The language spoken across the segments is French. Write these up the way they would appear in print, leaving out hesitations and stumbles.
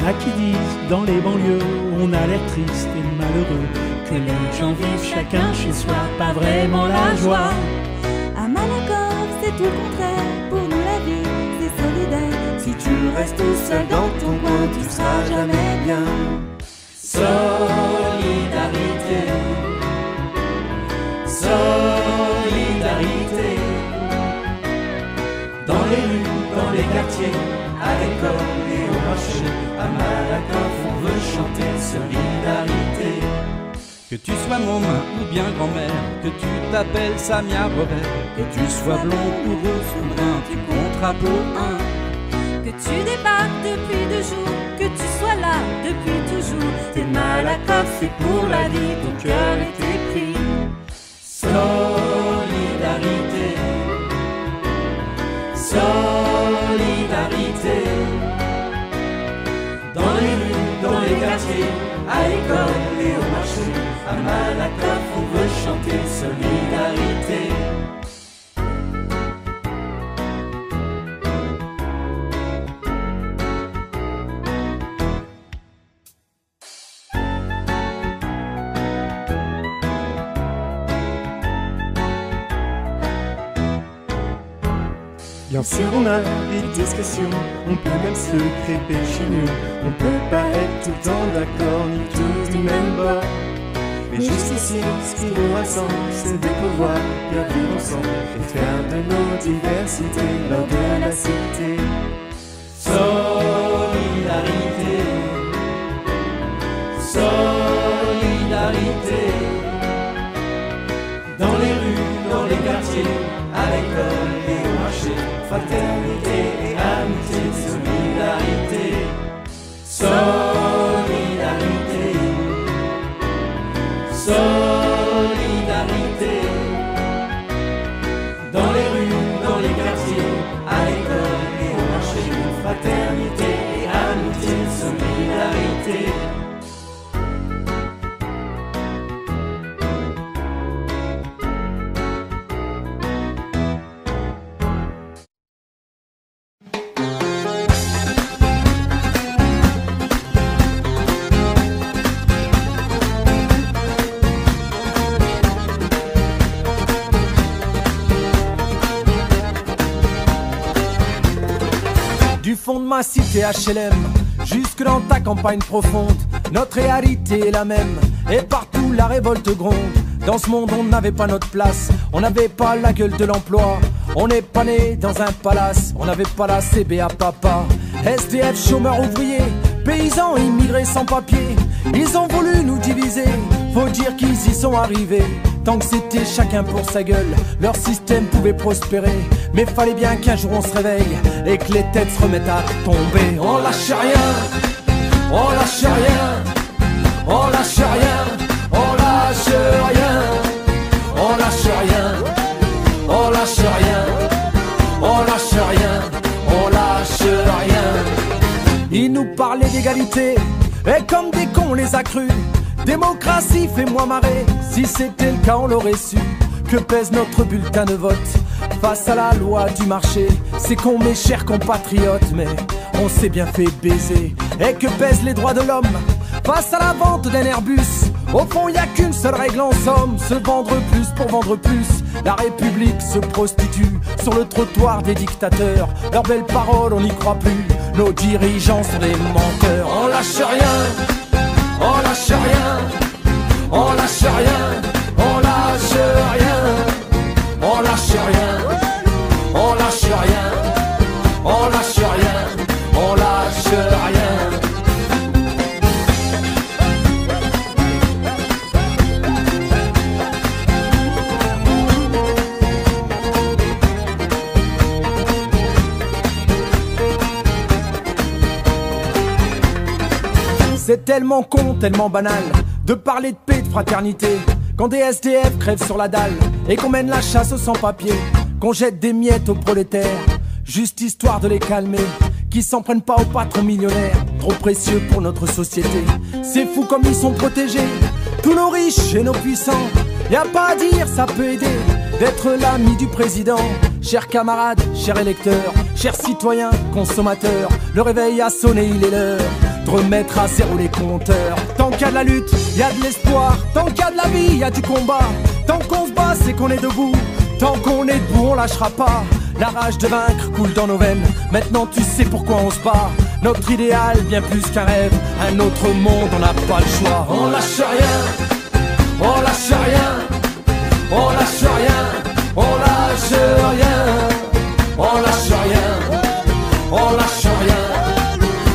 a qui disent dans les banlieues on a l'air triste et malheureux, que les gens vivent chacun chez soi, pas vraiment la joie. À Malakoff, c'est tout le contraire. Pour nous la vie, c'est solidaire. Si tu restes tout seul dans ton coin, tu seras jamais bien. Solidarité, solidarité. Dans les rues, dans les quartiers, à l'école et au marché, à Malakoff on veut chanter solidarité. Que tu sois môme ou bien grand-mère, que tu t'appelles Samia Robert, que tu sois blond ou rouge ou brun, tu compteras pour un. Que tu débarques depuis 2 jours, que tu sois là depuis toujours. T'es Malakoff, c'est pour la vie, ton cœur et tes prix. Solidarité, solidarité. Dans les rues, dans les quartiers, à l'école et au marché, à Malakoff on veut chanter solidarité. Bien sûr on a des discussions, on peut même se crêper chez nous. On peut pas être tout le temps d'accord, ni tous du même bord. Mais juste ici, ce qui nous rassemble, c'est de pouvoir bien vivre ensemble et faire de nos diversités l'or de la cité. Solidarité, solidarité. Dans les rues, dans les quartiers, à l'école et au marché, fraternité et amitié, solidarité. Solidarité, solidarité. Dans les rues, dans les quartiers, à l'école et au marché, fraternité et amitié, solidarité. Du fond de ma cité HLM, jusque dans ta campagne profonde, notre réalité est la même, et partout la révolte gronde. Dans ce monde on n'avait pas notre place, on n'avait pas la gueule de l'emploi. On n'est pas né dans un palace, on n'avait pas la CBA papa. SDF, chômeurs ouvriers, paysans immigrés sans papier, ils ont voulu nous diviser, faut dire qu'ils y sont arrivés. Tant que c'était chacun pour sa gueule, leur système pouvait prospérer. Mais fallait bien qu'un jour on se réveille et que les têtes se remettent à tomber. On lâche rien, on lâche rien, on lâche rien, on lâche rien, on lâche rien, on lâche rien, on lâche rien, on lâche rien. Ils nous parlaient d'égalité et comme des cons on les a crus. Démocratie, fais-moi marrer, si c'était le cas on l'aurait su. Que pèse notre bulletin de vote face à la loi du marché? C'est con mes chers compatriotes, mais on s'est bien fait baiser. Et que pèsent les droits de l'homme face à la vente d'un Airbus? Au fond y a qu'une seule règle en somme, se vendre plus pour vendre plus. La République se prostitue sur le trottoir des dictateurs. Leurs belles paroles on n'y croit plus, nos dirigeants sont des menteurs. On lâche rien, on lâche rien, on lâche rien, on lâche rien, on lâche rien, on lâche rien, on lâche rien, on lâche rien. C'est tellement con, tellement banal de parler de paix, de fraternité, quand des SDF crèvent sur la dalle et qu'on mène la chasse aux sans-papiers, qu'on jette des miettes aux prolétaires, juste histoire de les calmer, qui s'en prennent pas aux patrons millionnaires, trop précieux pour notre société. C'est fou comme ils sont protégés, tous nos riches et nos puissants. Y a pas à dire, ça peut aider d'être l'ami du président. Chers camarades, chers électeurs, chers citoyens, consommateurs, le réveil a sonné, il est l'heure. de remettre à zéro les compteurs. Tant qu'il y a de la lutte, il y a de l'espoir. Tant qu'il y a de la vie, il y a du combat. Tant qu'on se bat, c'est qu'on est debout. Tant qu'on est debout, on lâchera pas. La rage de vaincre coule dans nos veines. Maintenant tu sais pourquoi on se bat. Notre idéal, bien plus qu'un rêve. Un autre monde, on n'a pas le choix. On lâche rien, on lâche rien, on lâche rien, on lâche rien, on lâche rien, on lâche rien,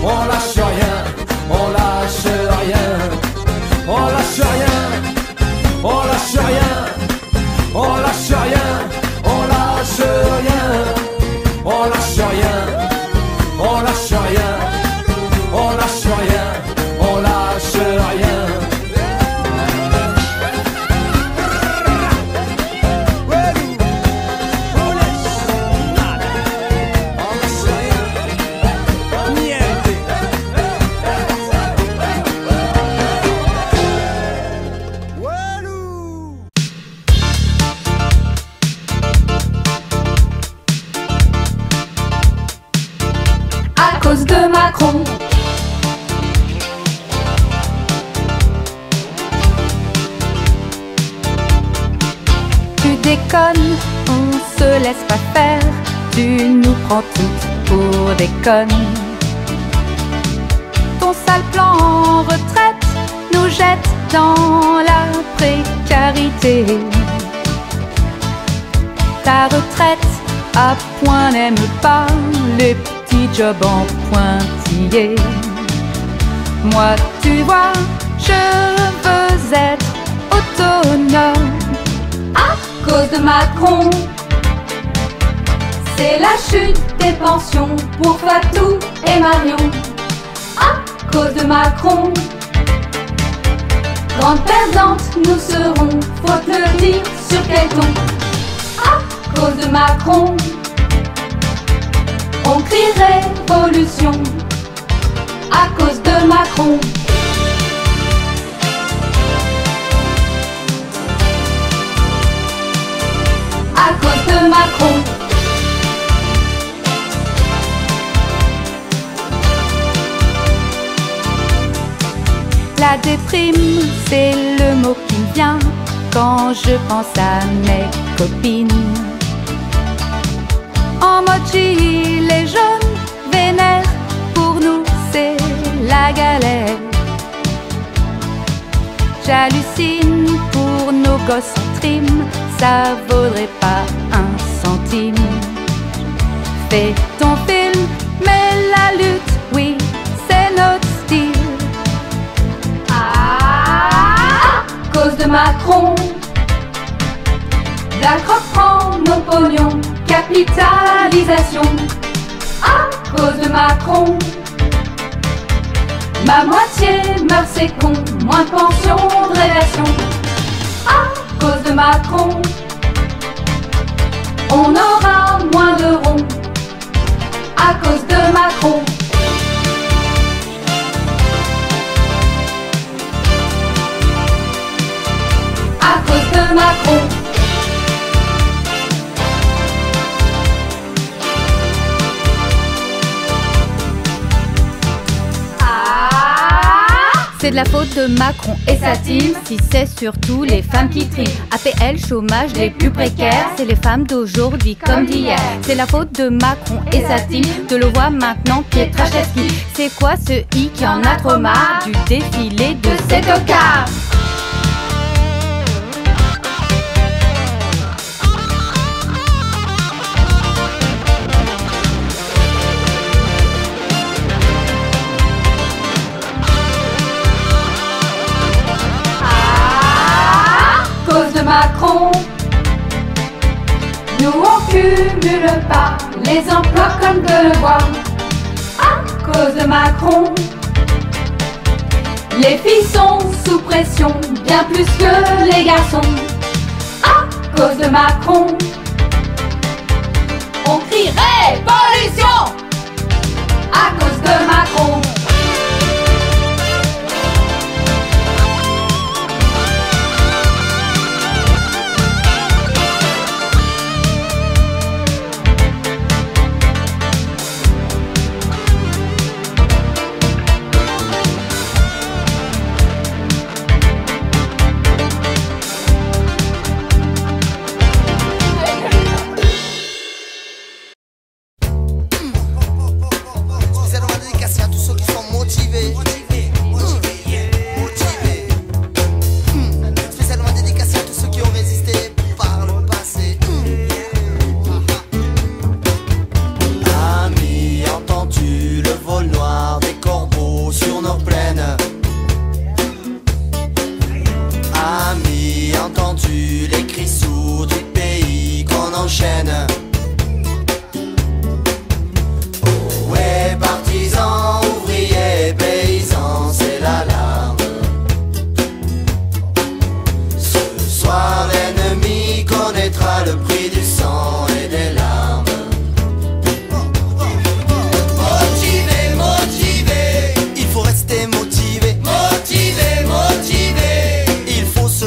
on lâche rien, on lâche rien, on lâche rien, on lâche rien, on lâche rien, on lâche rien, on lâche rien, on lâche rien, on lâche rien, on lâche rien. À cause de Macron. Tu déconnes, on se laisse pas faire. Tu nous prends toutes pour des connes. Ton sale plan en retraite nous jette dans la précarité. Ta retraite à point n'aime pas les petits jobs en pointillés. Moi, tu vois, je veux être autonome. À cause de Macron, c'est la chute des pensions pour Fatou et Marion. À cause de Macron, grande perdante nous serons, faut te le dire sur quel ton. À cause de Macron, on crie révolution. À cause de Macron. À cause de Macron. La déprime, c'est le mot qui me vient quand je pense à mes copines. En mode gilet jaune, vénère, pour nous c'est la galère. J'hallucine pour nos gosses en trim, ça vaudrait pas un centime. Fais ton film, mais la lutte, oui, c'est notre style. À cause de Macron, la croque prend nos pognons. Capitalisation. À cause de Macron, ma moitié meurt, c'est con. Moins de pension, de rédaction. À cause de Macron, on aura moins de ronds. À cause de Macron. À cause de Macron. C'est de la faute de Macron et sa team, si c'est surtout les femmes qui triment. APL, chômage, les plus précaires, c'est les femmes d'aujourd'hui comme d'hier. C'est la faute de Macron et sa team, de le voir maintenant Pietraszewski. C'est quoi ce i qui en a trop marre du défilé de ces tocards? Macron, nous on cumule pas les emplois comme de le bois. À cause de Macron, les filles sont sous pression bien plus que les garçons. À cause de Macron, on crie révolution. À cause de Macron.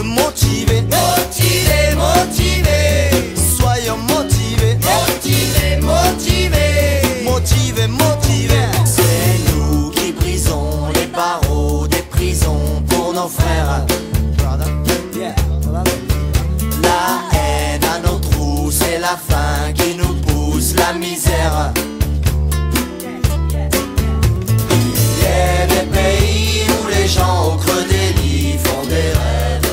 motivés. Motivés, motivés. Soyons motivés. Motivés, motivés. Motivés, motivés. C'est nous qui brisons les barreaux des prisons pour nos frères. La haine à nos trous, c'est la faim qui nous pousse la misère. Il y a des pays où les gens au creux des lits font des rêves.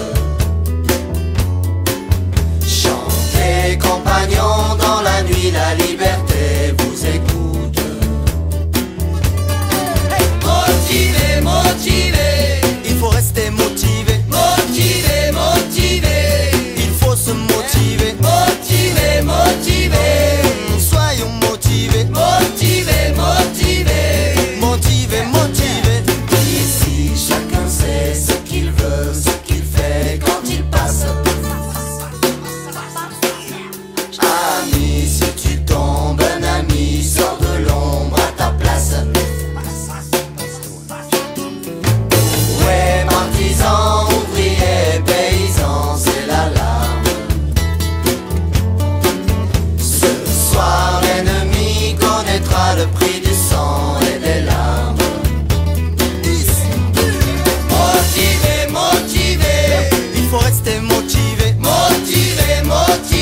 Chantez compagnons dans la nuit, la liberté vous écoute. Motivés, motivés. Il faut rester motivé. Motivés, motivés. Il faut se motiver. Motivés, motivés. Soyons motivés. Motivés, motivés. Motivés, motivés. Ici chacun sait ce qu'il veut, ce qu'il fait quand il passe. Ami, si tu tombes, un ami sort de l'ombre à ta place. Ouais, partisans, ouvriers, paysans, c'est l'alarme. Ce soir, l'ennemi connaîtra le prix du sang et des larmes. Motivés, motivés. Il faut rester motivé. Motivés, motivés.